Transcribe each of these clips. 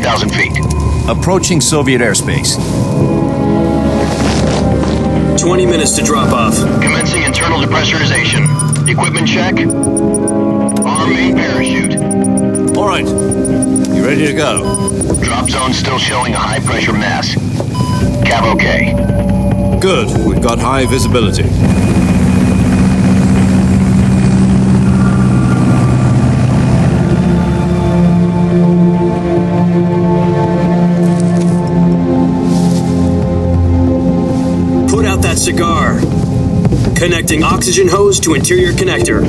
8,000 feet. Approaching Soviet airspace. 20 minutes to drop off. Commencing internal depressurization. Equipment check. Arm main parachute. All right. You ready to go? Drop zone still showing a high pressure mass. Cav okay. Good. We've got high visibility. Put out that cigar. Connecting oxygen hose to interior connector.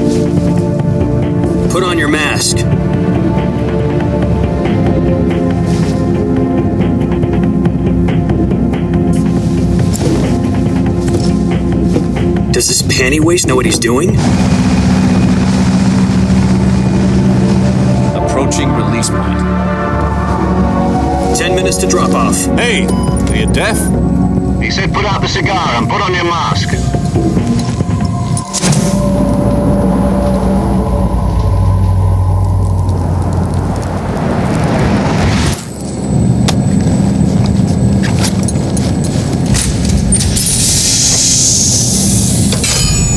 Put on your mask. Does this panty waste know what he's doing? Approaching release point. 10 minutes to drop off. Hey, are you deaf? He said put out the cigar and put on your mask.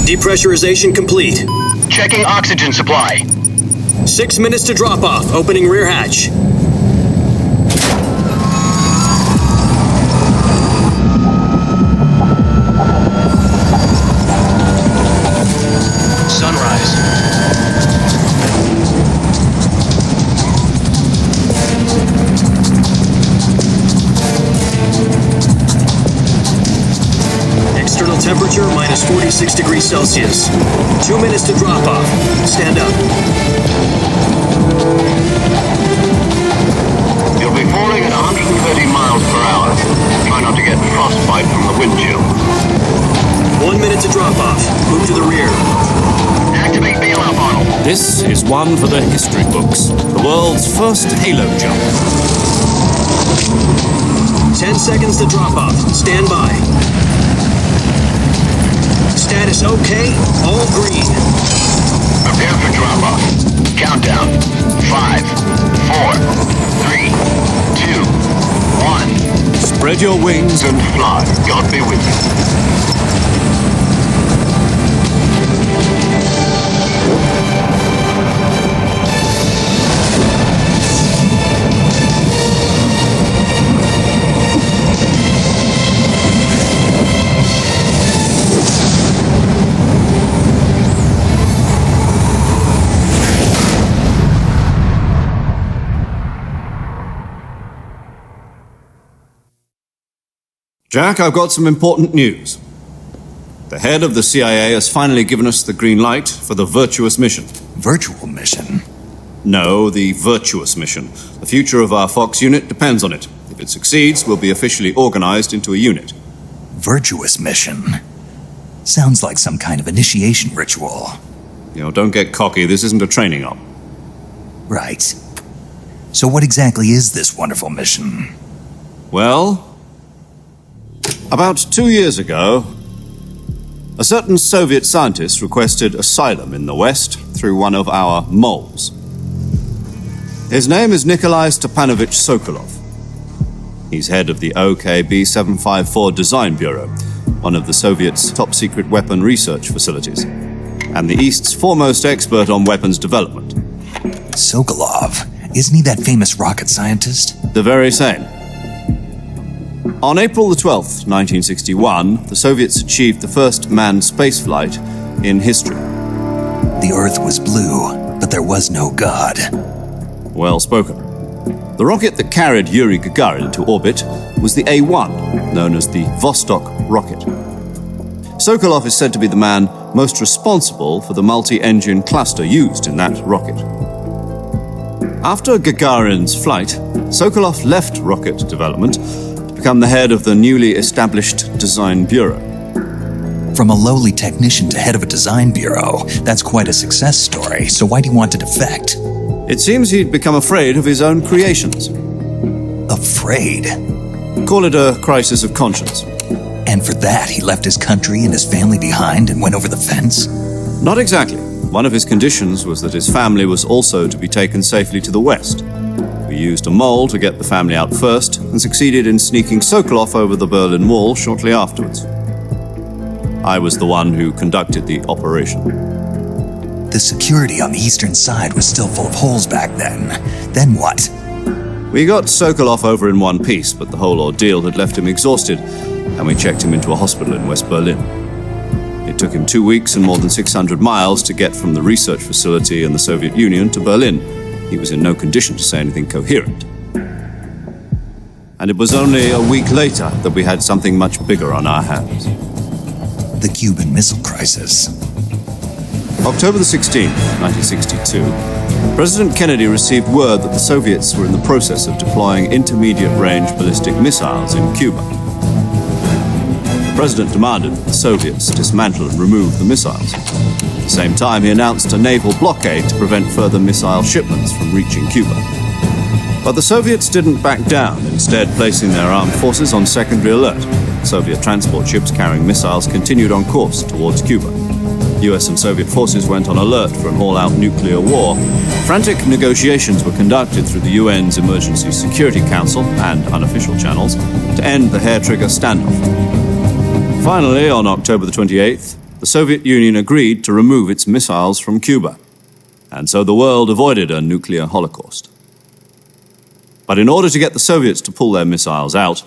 Depressurization complete. Checking oxygen supply. 6 minutes to drop off. Opening rear hatch. Sunrise. External temperature minus 46 degrees Celsius. 2 minutes to drop off. Stand up. You'll be falling at 130 miles per hour. Try not to get frostbite from the wind chill. 1 minute to drop off. Move to the rear. Activate bailout model. This is one for the history books. The world's first halo jump. 10 seconds to drop off. Stand by. Status okay. All green. Prepare for drop off. Countdown. 5, 4, 3, 2, 1. Spread your wings And fly. God be with you. Jack, I've got some important news. The head of the CIA has finally given us the green light for the Virtuous Mission. Virtual Mission? No, the Virtuous Mission. The future of our Fox unit depends on it. If it succeeds, we'll be officially organized into a unit. Virtuous Mission? Sounds like some kind of initiation ritual. Don't get cocky. This isn't a training op. Right. So what exactly is this wonderful mission? Well, about 2 years ago, a certain Soviet scientist requested asylum in the West through one of our moles. His name is Nikolai Stepanovich Sokolov. He's head of the OKB 754 Design Bureau, one of the Soviets' top-secret weapon research facilities, and the East's foremost expert on weapons development. Sokolov? Isn't he that famous rocket scientist? The very same. On April the 12th, 1961, the Soviets achieved the first manned spaceflight in history. The Earth was blue, but there was no God. Well spoken. The rocket that carried Yuri Gagarin to orbit was the A-1, known as the Vostok rocket. Sokolov is said to be the man most responsible for the multi-engine cluster used in that rocket. After Gagarin's flight, Sokolov left rocket development to become the head of the newly established Design Bureau. From a lowly technician to head of a design bureau, that's quite a success story, so why do you want to defect? It seems he'd become afraid of his own creations. Afraid? Call it a crisis of conscience. And for that, he left his country and his family behind and went over the fence? Not exactly. One of his conditions was that his family was also to be taken safely to the West. We used a mole to get the family out first and succeeded in sneaking Sokolov over the Berlin Wall shortly afterwards. I was the one who conducted the operation. The security on the eastern side was still full of holes back then. Then what? We got Sokolov over in one piece, but the whole ordeal had left him exhausted, and we checked him into a hospital in West Berlin. It took him 2 weeks and more than 600 miles to get from the research facility in the Soviet Union to Berlin. He was in no condition to say anything coherent. And it was only a week later that we had something much bigger on our hands. The Cuban Missile Crisis. October the 16th, 1962, President Kennedy received word that the Soviets were in the process of deploying intermediate-range ballistic missiles in Cuba. The President demanded that the Soviets dismantle and remove the missiles. At the same time, he announced a naval blockade to prevent further missile shipments from reaching Cuba. But the Soviets didn't back down, instead placing their armed forces on secondary alert. Soviet transport ships carrying missiles continued on course towards Cuba. US and Soviet forces went on alert for an all-out nuclear war. Frantic negotiations were conducted through the UN's Emergency Security Council and unofficial channels to end the hair-trigger standoff. Finally, on October the 28th, the Soviet Union agreed to remove its missiles from Cuba, and so the world avoided a nuclear holocaust. But in order to get the Soviets to pull their missiles out,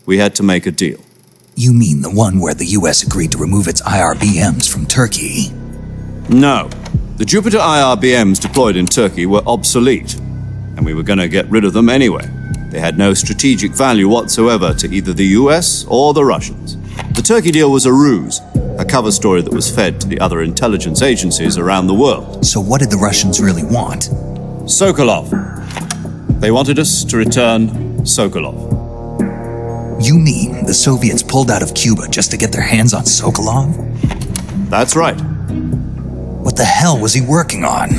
we had to make a deal. You mean the one where the US agreed to remove its IRBMs from Turkey? No. The Jupiter IRBMs deployed in Turkey were obsolete, and we were going to get rid of them anyway. They had no strategic value whatsoever to either the US or the Russians. The Turkey deal was a ruse, a cover story that was fed to the other intelligence agencies around the world. So what did the Russians really want? Sokolov. They wanted us to return Sokolov. You mean the Soviets pulled out of Cuba just to get their hands on Sokolov? That's right. What the hell was he working on?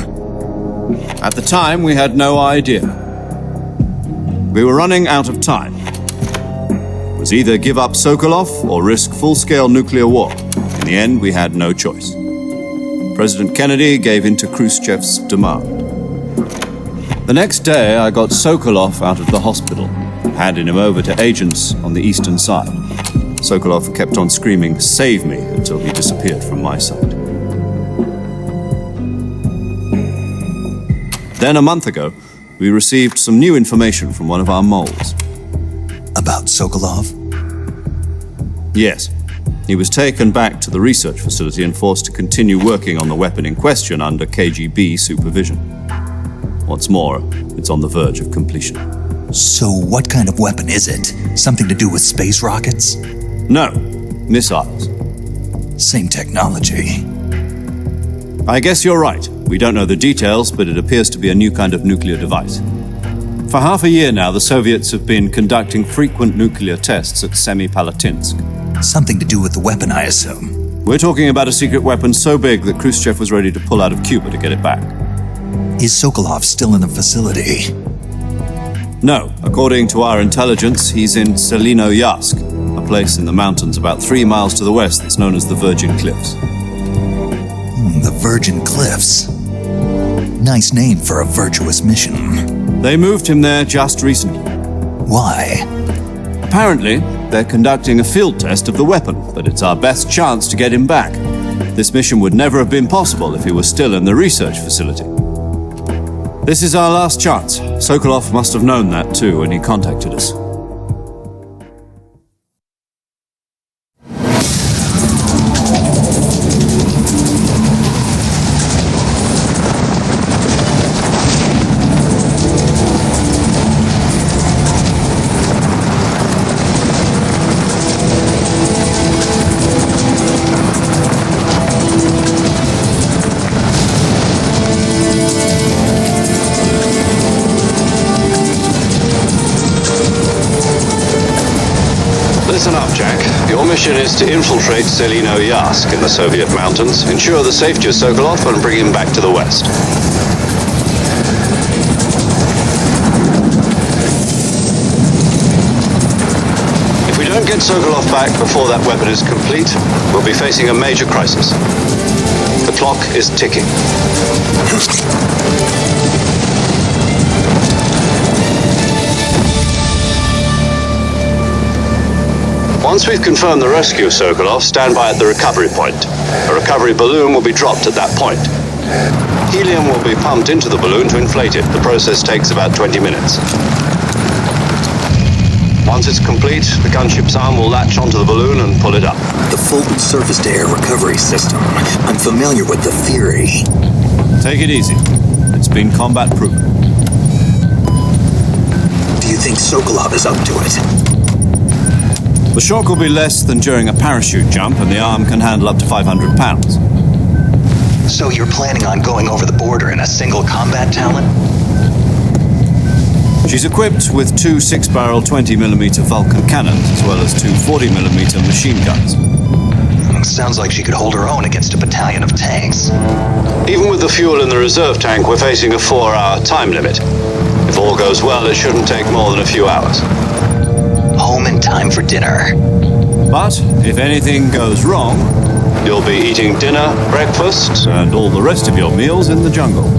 At the time, we had no idea. We were running out of time. It was either give up Sokolov or risk full-scale nuclear war. In the end, we had no choice. President Kennedy gave in to Khrushchev's demand. The next day, I got Sokolov out of the hospital, handing him over to agents on the eastern side. Sokolov kept on screaming, "Save me," until he disappeared from my sight. Then a month ago, we received some new information from one of our moles. About Sokolov? Yes. He was taken back to the research facility and forced to continue working on the weapon in question under KGB supervision. What's more, it's on the verge of completion. So what kind of weapon is it? Something to do with space rockets? No, missiles. Same technology. I guess you're right. We don't know the details, but it appears to be a new kind of nuclear device. For half a year now, the Soviets have been conducting frequent nuclear tests at Semipalatinsk. Something to do with the weapon, I assume. We're talking about a secret weapon so big that Khrushchev was ready to pull out of Cuba to get it back. Is Sokolov still in the facility? No, according to our intelligence, he's in Selinoyarsk, a place in the mountains about 3 miles to the west that's known as the Virgin Cliffs. The Virgin Cliffs. Nice name for a virtuous mission. They moved him there just recently. Why? Apparently, they're conducting a field test of the weapon, but it's our best chance to get him back. This mission would never have been possible if he was still in the research facility. This is our last chance. Sokolov must have known that too when he contacted us. Listen up, Jack. Your mission is to infiltrate Selinoyarsk in the Soviet mountains, ensure the safety of Sokolov, and bring him back to the west. If we don't get Sokolov back before that weapon is complete, we'll be facing a major crisis. The clock is ticking. Once we've confirmed the rescue, Sokolov, stand by at the recovery point. A recovery balloon will be dropped at that point. Helium will be pumped into the balloon to inflate it. The process takes about 20 minutes. Once it's complete, the gunship's arm will latch onto the balloon and pull it up. The Fulton surface-to-air recovery system. I'm familiar with the theory. Take it easy. It's been combat proven. Do you think Sokolov is up to it? The shock will be less than during a parachute jump, and the arm can handle up to 500 pounds. So you're planning on going over the border in a single combat Talon? She's equipped with two 6-barrel 20mm Vulcan cannons, as well as two 40mm machine guns. Sounds like she could hold her own against a battalion of tanks. Even with the fuel in the reserve tank, we're facing a 4-hour time limit. If all goes well, it shouldn't take more than a few hours. Home in time for dinner. But if anything goes wrong, you'll be eating dinner, breakfast, and all the rest of your meals in the jungle.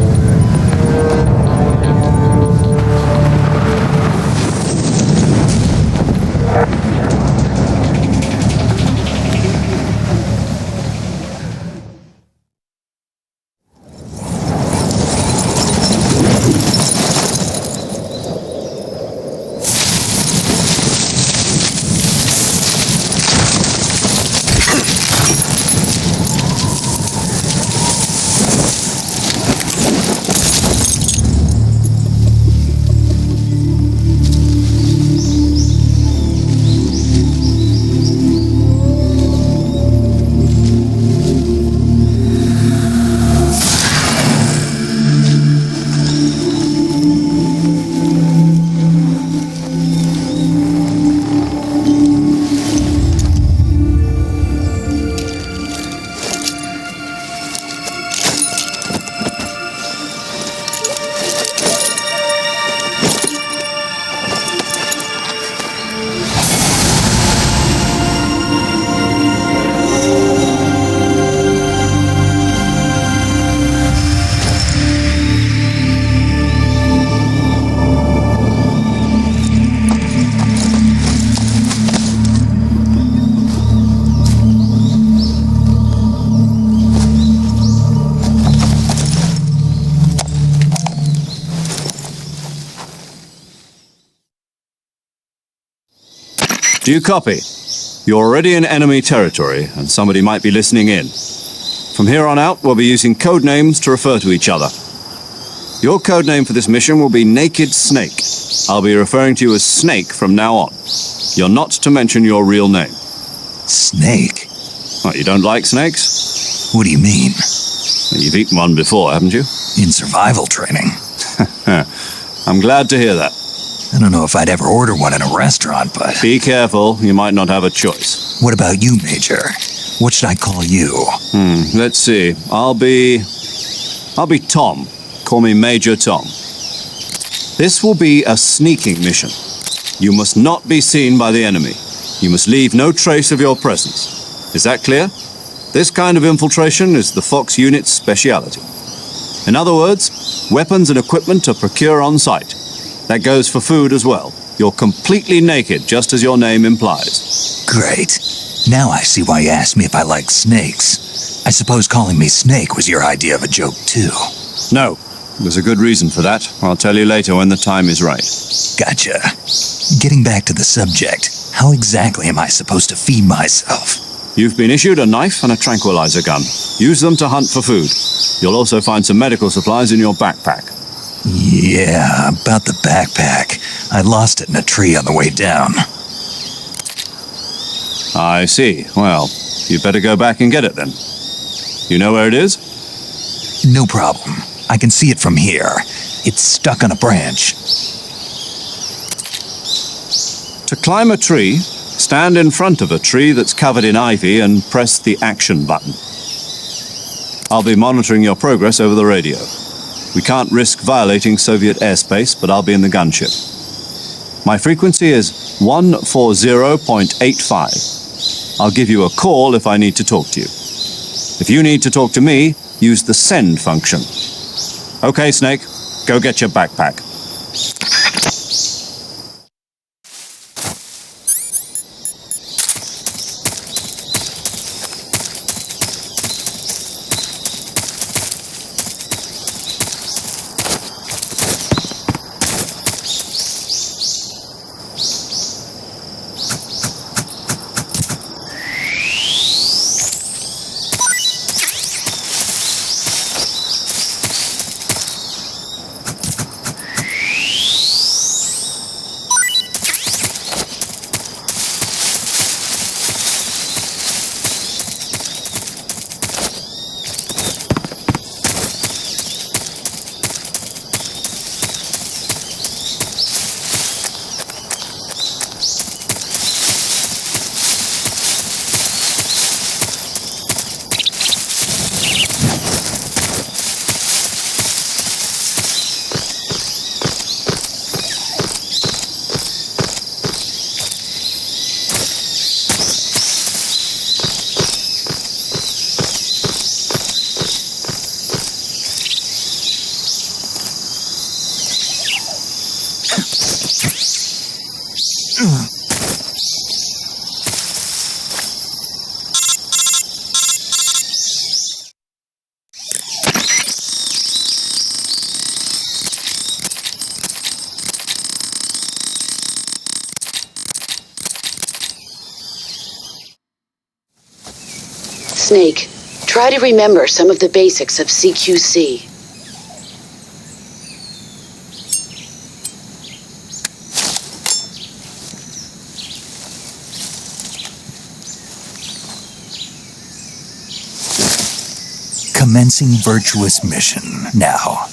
Do you copy? You're already in enemy territory, and somebody might be listening in. From here on out, we'll be using code names to refer to each other. Your code name for this mission will be Naked Snake. I'll be referring to you as Snake from now on. You're not to mention your real name. Snake? What, you don't like snakes? What do you mean? Well, you've eaten one before, haven't you? In survival training. I'm glad to hear that. I don't know if I'd ever order one in a restaurant, but... Be careful, you might not have a choice. What about you, Major? What should I call you? Let's see. I'll be Tom. Call me Major Tom. This will be a sneaking mission. You must not be seen by the enemy. You must leave no trace of your presence. Is that clear? This kind of infiltration is the Fox unit's speciality. In other words, weapons and equipment are procured on site. That goes for food as well. You're completely naked, just as your name implies. Great. Now I see why you asked me if I like snakes. I suppose calling me Snake was your idea of a joke, too. No, there's a good reason for that. I'll tell you later when the time is right. Gotcha. Getting back to the subject, how exactly am I supposed to feed myself? You've been issued a knife and a tranquilizer gun. Use them to hunt for food. You'll also find some medical supplies in your backpack. Yeah, about the backpack. I lost it in a tree on the way down. I see. Well, you'd better go back and get it then. You know where it is? No problem. I can see it from here. It's stuck on a branch. To climb a tree, stand in front of a tree that's covered in ivy and press the action button. I'll be monitoring your progress over the radio. We can't risk violating Soviet airspace, but I'll be in the gunship. My frequency is 140.85. I'll give you a call if I need to talk to you. If you need to talk to me, use the send function. Okay, Snake, go get your backpack. Snake, try to remember some of the basics of CQC. Commencing Virtuous Mission now.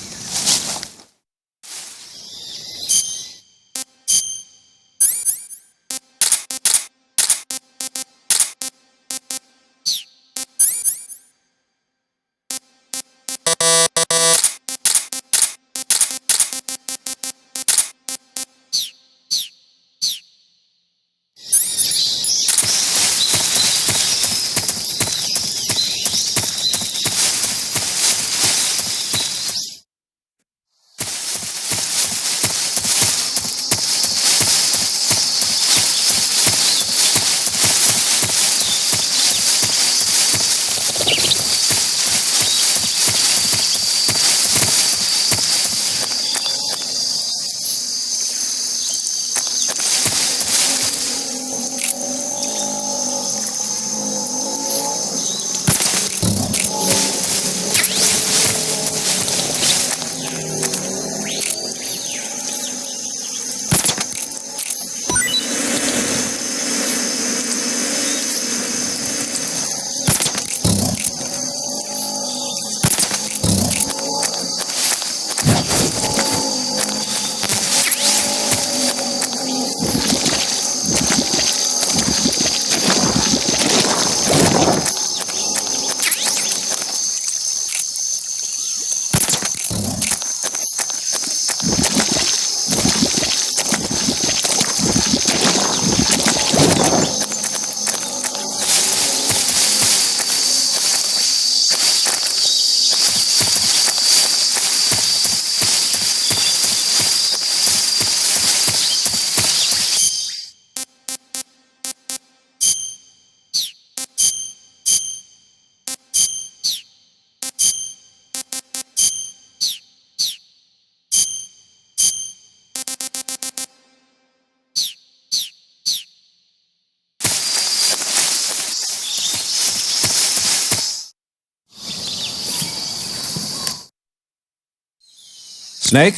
Snake?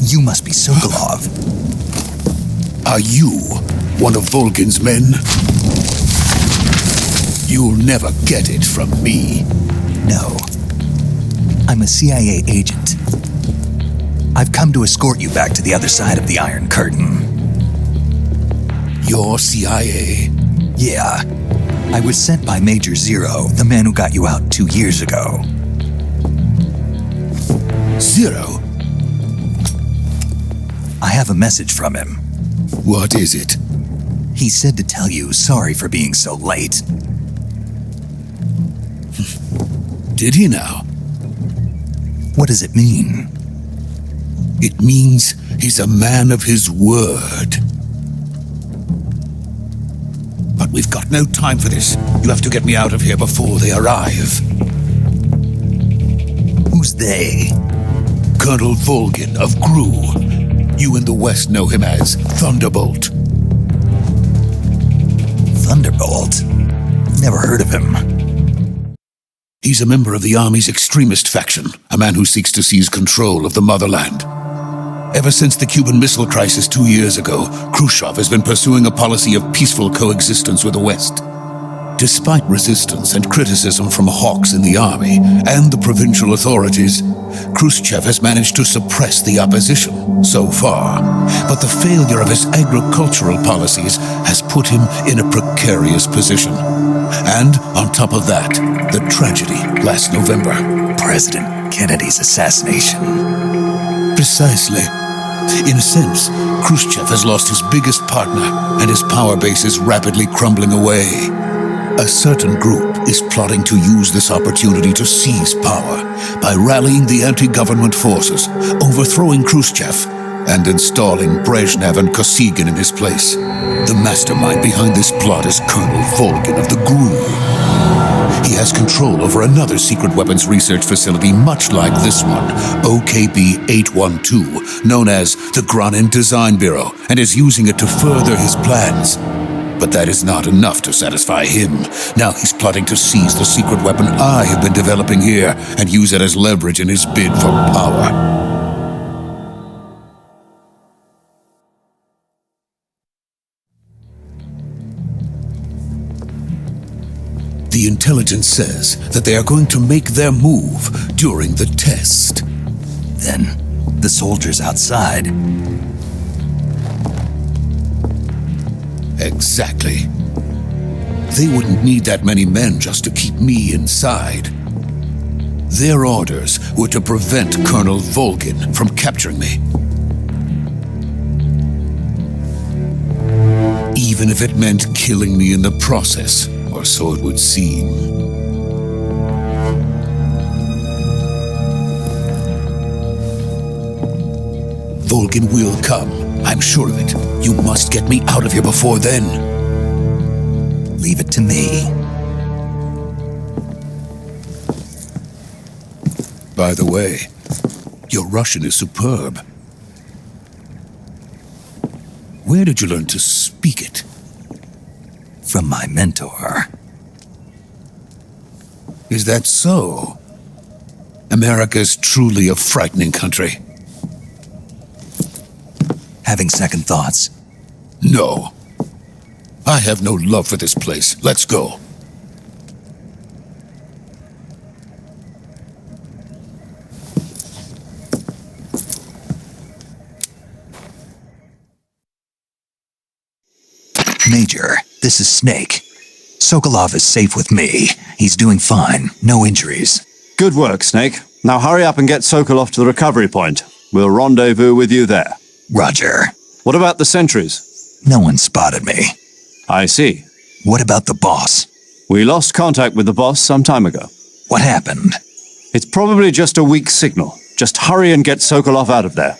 You must be Sokolov. Are you one of Volgin's men? You'll never get it from me. No. I'm a CIA agent. I've come to escort you back to the other side of the Iron Curtain. You're CIA? Yeah. I was sent by Major Zero, the man who got you out 2 years ago. Zero? I have a message from him. What is it? He said to tell you sorry for being so late. Did he now? What does it mean? It means he's a man of his word. But we've got no time for this. You have to get me out of here before they arrive. Who's they? Colonel Volgin of GRU. You in the West know him as Thunderbolt. Thunderbolt? Never heard of him. He's a member of the Army's extremist faction, a man who seeks to seize control of the motherland. Ever since the Cuban Missile Crisis 2 years ago, Khrushchev has been pursuing a policy of peaceful coexistence with the West. Despite resistance and criticism from hawks in the army and the provincial authorities, Khrushchev has managed to suppress the opposition so far. But the failure of his agricultural policies has put him in a precarious position. And on top of that, the tragedy last November. President Kennedy's assassination. Precisely. In a sense, Khrushchev has lost his biggest partner, and his power base is rapidly crumbling away. A certain group is plotting to use this opportunity to seize power by rallying the anti-government forces, overthrowing Khrushchev, and installing Brezhnev and Kosygin in his place. The mastermind behind this plot is Colonel Volgin of the GRU. He has control over another secret weapons research facility much like this one, OKB-812, known as the Granin Design Bureau, and is using it to further his plans. But that is not enough to satisfy him. Now he's plotting to seize the secret weapon I have been developing here and use it as leverage in his bid for power. The intelligence says that they are going to make their move during the test. Then, the soldiers outside. Exactly. They wouldn't need that many men just to keep me inside. Their orders were to prevent Colonel Volgin from capturing me. Even if it meant killing me in the process, or so it would seem. Volgin will come. I'm sure of it. You must get me out of here before then. Leave it to me. By the way, your Russian is superb. Where did you learn to speak it? From my mentor. Is that so? America's truly a frightening country. Having second thoughts? No. I have no love for this place. Let's go. Major, this is Snake. Sokolov is safe with me. He's doing fine. No injuries. Good work, Snake. Now hurry up and get Sokolov to the recovery point. We'll rendezvous with you there. Roger. What about the sentries? No one spotted me. I see. What about the boss? We lost contact with the boss some time ago. What happened? It's probably just a weak signal. Just hurry and get Sokolov out of there.